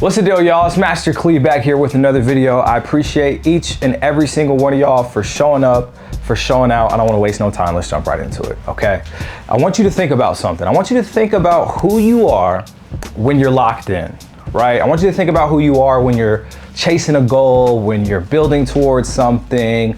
What's the deal, y'all? It's Master Clee back here with another video. I appreciate each and every single one of y'all for showing up, for showing out. I don't want to waste no time. Let's jump right into it, okay? I want you to think about something. I want you to think about who you are when you're locked in, right? I want you to think about who you are when you're chasing a goal, when you're building towards something,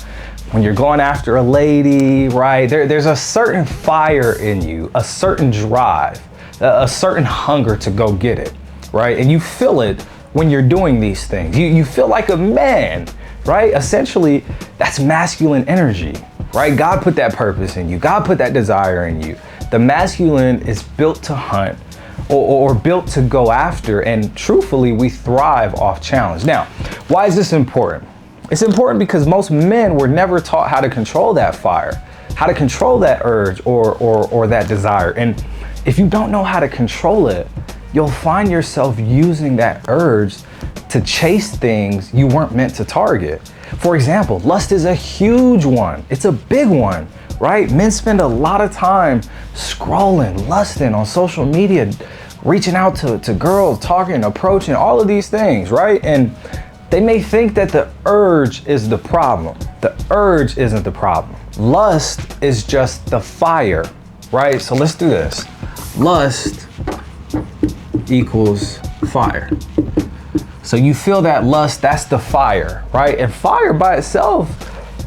when you're going after a lady, right? There's a certain fire in you, a certain drive, a certain hunger to go get it, right? And you feel it when you're doing these things. You feel like a man, right? Essentially, that's masculine energy, right? God put that purpose in you. God put that desire in you. The masculine is built to hunt or built to go after, and truthfully, we thrive off challenge. Now, why is this important? It's important because most men were never taught how to control that fire, how to control that urge or that desire. And if you don't know how to control it, you'll find yourself using that urge to chase things you weren't meant to target. For example, lust is a huge one. It's a big one, right? Men spend a lot of time scrolling, lusting on social media, reaching out to girls, talking, approaching, all of these things, right? And they may think that the urge is the problem. The urge isn't the problem. Lust is just the fire, right? So let's do this. Lust equals fire. So you feel that lust, that's the fire, right? And fire by itself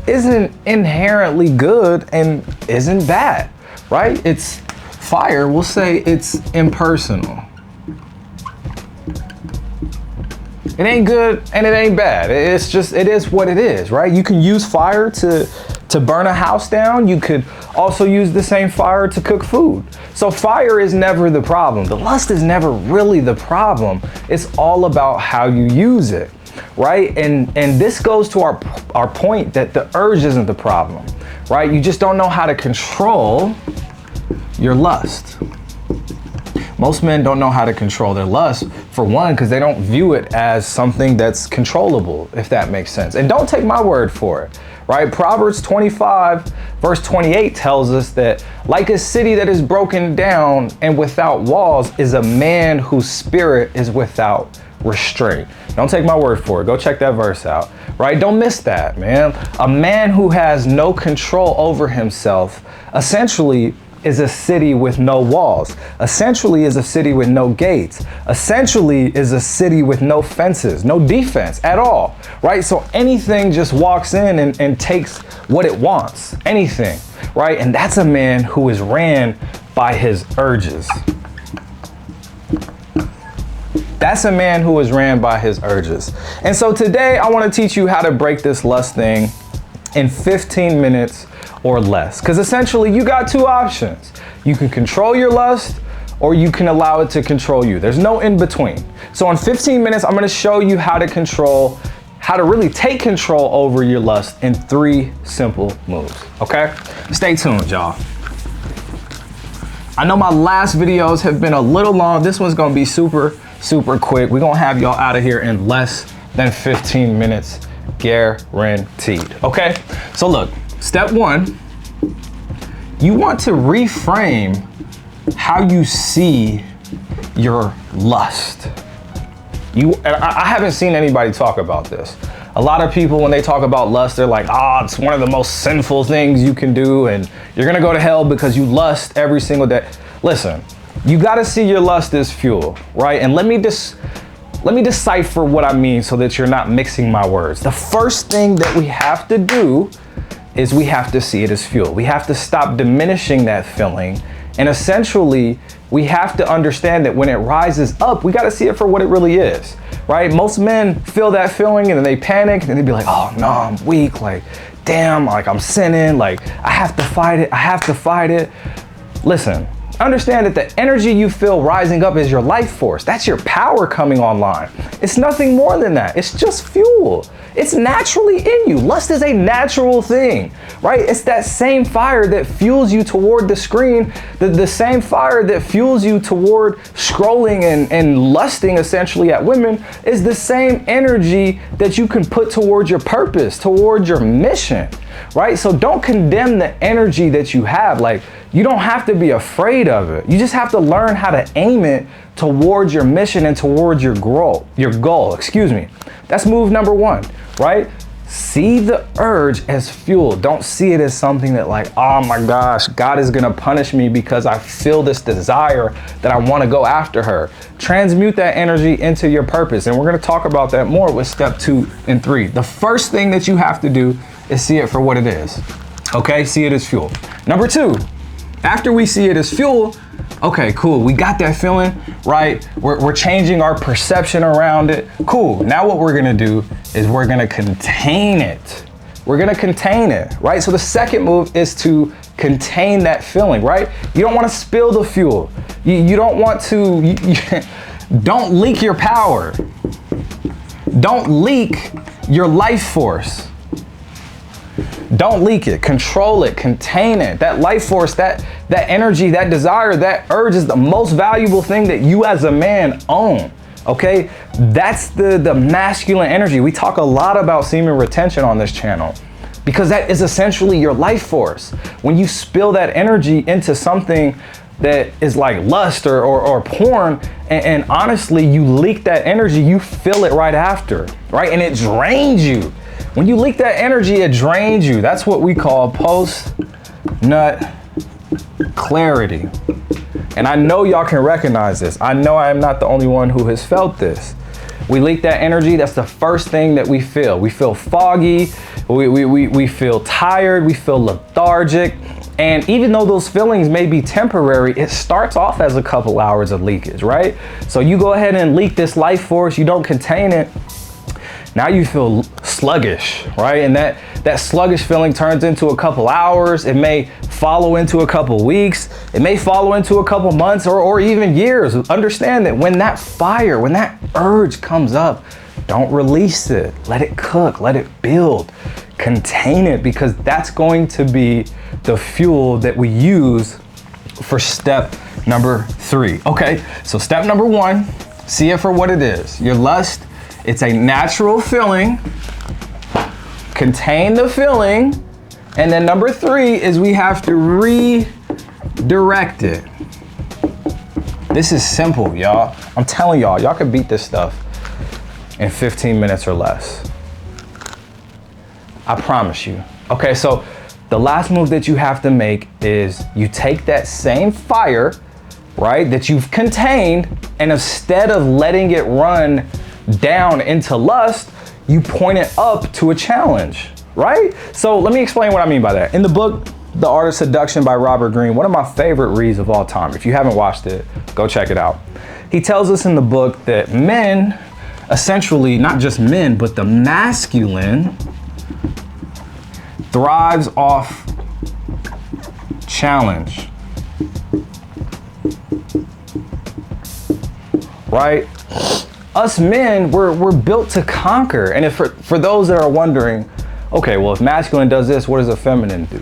isn't inherently good and isn't bad, right? It's fire, we'll say it's impersonal. It ain't good and it ain't bad. It's just, it is what it is, right? You can use fire to burn a house down. You could also use the same fire to cook food. So fire is never the problem. The lust is never really the problem. It's all about how you use it, right? And this goes to our point that the urge isn't the problem, right? You just don't know how to control your lust. Most men don't know how to control their lust, for one, because they don't view it as something that's controllable, if that makes sense. And don't take my word for it, right? Proverbs 25, verse 28 tells us that like a city that is broken down and without walls is a man whose spirit is without restraint. Don't take my word for it. Go check that verse out, right? Don't miss that, man. A man who has no control over himself essentially is a city with no walls, essentially is a city with no gates, essentially is a city with no fences, no defense at all, right? So anything just walks in and takes what it wants, anything, right? And that's a man who is ran by his urges. That's a man who is ran by his urges. And so today I want to teach you how to break this lust thing in 15 minutes or less. Because essentially you got two options. You can control your lust or you can allow it to control you. There's no in between. So in 15 minutes, I'm gonna show you how to really take control over your lust in 3 simple moves, okay? Stay tuned, y'all. I know my last videos have been a little long. This one's gonna be super quick. We're gonna have y'all out of here in less than 15 minutes, guaranteed, okay? So look, step 1, you want to reframe how you see your lust. I haven't seen anybody talk about this. A lot of people, when they talk about lust, they're like, it's one of the most sinful things you can do, and you're gonna go to hell because you lust every single day. Listen, you gotta see your lust as fuel, right? And let me decipher what I mean so that you're not mixing my words. The first thing that we have to do is we have to see it as fuel. We have to stop diminishing that feeling. And essentially, we have to understand that when it rises up, we gotta see it for what it really is, right? Most men feel that feeling and then they panic and then they be like, oh no, I'm weak, like, damn, like I'm sinning, like I have to fight it. Listen, understand that the energy you feel rising up is your life force. That's your power coming online. It's nothing more than that. It's just fuel. It's naturally in you. Lust is a natural thing, right? It's that same fire that fuels you toward the screen, the same fire that fuels you toward scrolling and lusting essentially at women is the same energy that you can put towards your purpose, towards your mission, right? So don't condemn the energy that you have. Like, you don't have to be afraid of it. You just have to learn how to aim it towards your mission and towards your goal, excuse me. That's move number one, right? See the urge as fuel. Don't see it as something that like, oh my gosh, God is gonna punish me because I feel this desire that I wanna go after her. Transmute that energy into your purpose. And we're gonna talk about that more with step 2 and 3. The first thing that you have to do is see it for what it is. Okay, see it as fuel. Number 2, after we see it as fuel, okay, cool, we got that feeling, right? We're changing our perception around it. Cool, now what we're gonna do is we're gonna contain it. We're gonna contain it, right? So the second move is to contain that feeling, right? You don't wanna spill the fuel. You don't want to, don't leak your power. Don't leak your life force. Don't leak it, control it, contain it. That life force, that energy, that desire, that urge is the most valuable thing that you as a man own, okay? That's the masculine energy. We talk a lot about semen retention on this channel because that is essentially your life force. When you spill that energy into something that is like lust or porn, and honestly, you leak that energy, you feel it right after, right? And it drains you. When you leak that energy, it drains you. That's what we call post-nut clarity. And I know y'all can recognize this. I know I am not the only one who has felt this. We leak that energy, that's the first thing that we feel. We feel foggy, we feel tired, we feel lethargic. And even though those feelings may be temporary, it starts off as a couple hours of leakage, right? So you go ahead and leak this life force, you don't contain it. Now you feel sluggish, right? And that sluggish feeling turns into a couple hours. It may follow into a couple weeks. It may follow into a couple months or even years. Understand that when that fire, when that urge comes up, don't release it. Let it cook, let it build, contain it, because that's going to be the fuel that we use for step number 3. Okay, so step number 1, see it for what it is. Your lust, it's a natural feeling. Contain the feeling. And then number 3 is we have to redirect it. This is simple, y'all. I'm telling y'all could beat this stuff in 15 minutes or less. I promise you. Okay, so the last move that you have to make is you take that same fire, right, that you've contained, and instead of letting it run down into lust, you point it up to a challenge, right? So let me explain what I mean by that. In the book, The Art of Seduction by Robert Greene, one of my favorite reads of all time. If you haven't watched it, go check it out. He tells us in the book that men, essentially, not just men, but the masculine thrives off challenge, right? Us men, we're built to conquer. And if for those that are wondering, okay, well, if masculine does this, what does a feminine do?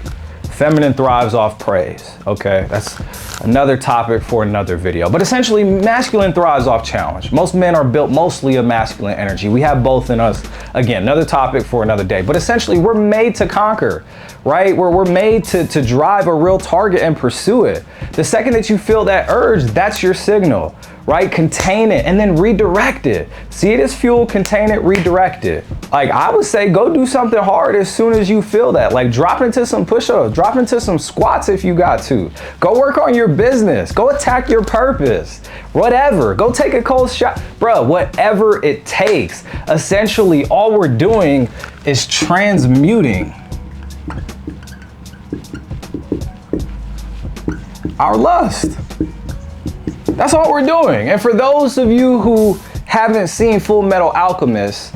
Feminine thrives off praise. Okay, that's another topic for another video. But essentially, masculine thrives off challenge. Most men are built mostly of masculine energy. We have both in us. Again, another topic for another day. But essentially, we're made to conquer, right? We're made to drive a real target and pursue it. The second that you feel that urge, that's your signal, right? Contain it and then redirect it. See it as fuel, contain it, redirect it. Like I would say, go do something hard as soon as you feel that. Like drop into some push-ups, drop into some squats if you got to. Go work on your business. Go attack your purpose. Whatever. Go take a cold shot. Bro, whatever it takes. Essentially, all we're doing is transmuting our lust. That's all we're doing. And for those of you who haven't seen Full Metal Alchemist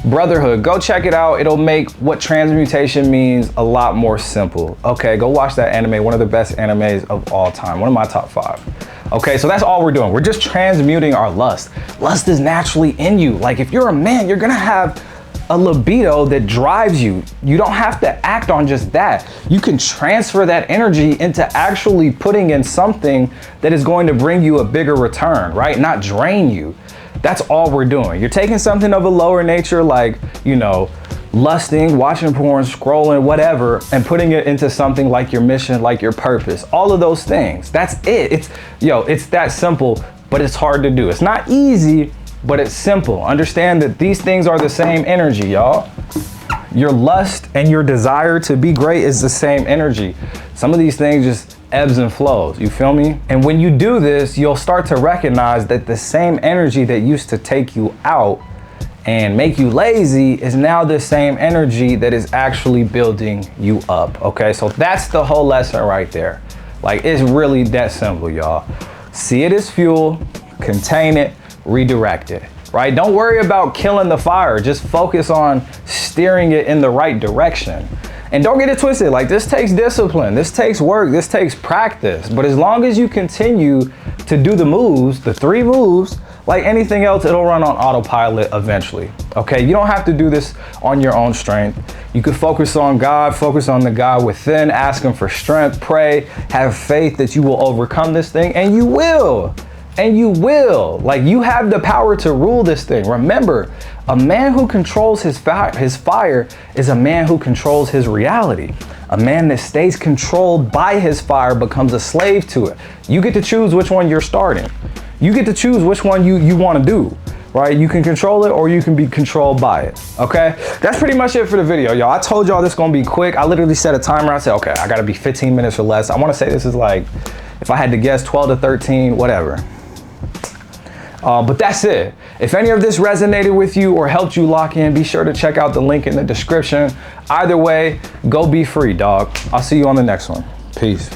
Brotherhood, go check it out. It'll make what transmutation means a lot more simple. Okay, go watch that anime, one of the best animes of all time, one of my top 5. Okay, so that's all we're doing. We're just transmuting our lust. Lust is naturally in you. Like if you're a man, you're gonna have a libido that drives you. You don't have to act on just that. You can transfer that energy into actually putting in something that is going to bring you a bigger return, right? Not drain you. That's all we're doing. You're taking something of a lower nature, like, you know, lusting, watching porn, scrolling, whatever, and putting it into something like your mission, like your purpose, all of those things. That's it. It's that simple. but it's hard to do. It's not easy, but it's simple. Understand that these things are the same energy, y'all. Your lust and your desire to be great is the same energy. Some of these things just ebbs and flows, you feel me? And when you do this, you'll start to recognize that the same energy that used to take you out and make you lazy is now the same energy that is actually building you up, okay? So that's the whole lesson right there. Like, it's really that simple, y'all. See it as fuel, contain it, redirect it, right? Don't worry about killing the fire. Just focus on steering it in the right direction. And don't get it twisted. Like, this takes discipline. This takes work. This takes practice. But as long as you continue to do the moves, the 3 moves, like anything else, it'll run on autopilot eventually, okay? You don't have to do this on your own strength. You can focus on God, focus on the God within, ask Him for strength, pray, have faith that you will overcome this thing, and you will. And you will. Like, you have the power to rule this thing. Remember, a man who controls his fire is a man who controls his reality. A man that stays controlled by his fire becomes a slave to it. You get to choose which one you're starting. You get to choose which one you want to do, right? You can control it or you can be controlled by it, okay? That's pretty much it for the video, y'all. I told y'all this is going to be quick. I literally set a timer. I said, okay, I got to be 15 minutes or less. I want to say this is like, if I had to guess, 12 to 13, whatever. But that's it. If any of this resonated with you or helped you lock in, be sure to check out the link in the description. Either way, go be free, dog. I'll see you on the next one. Peace.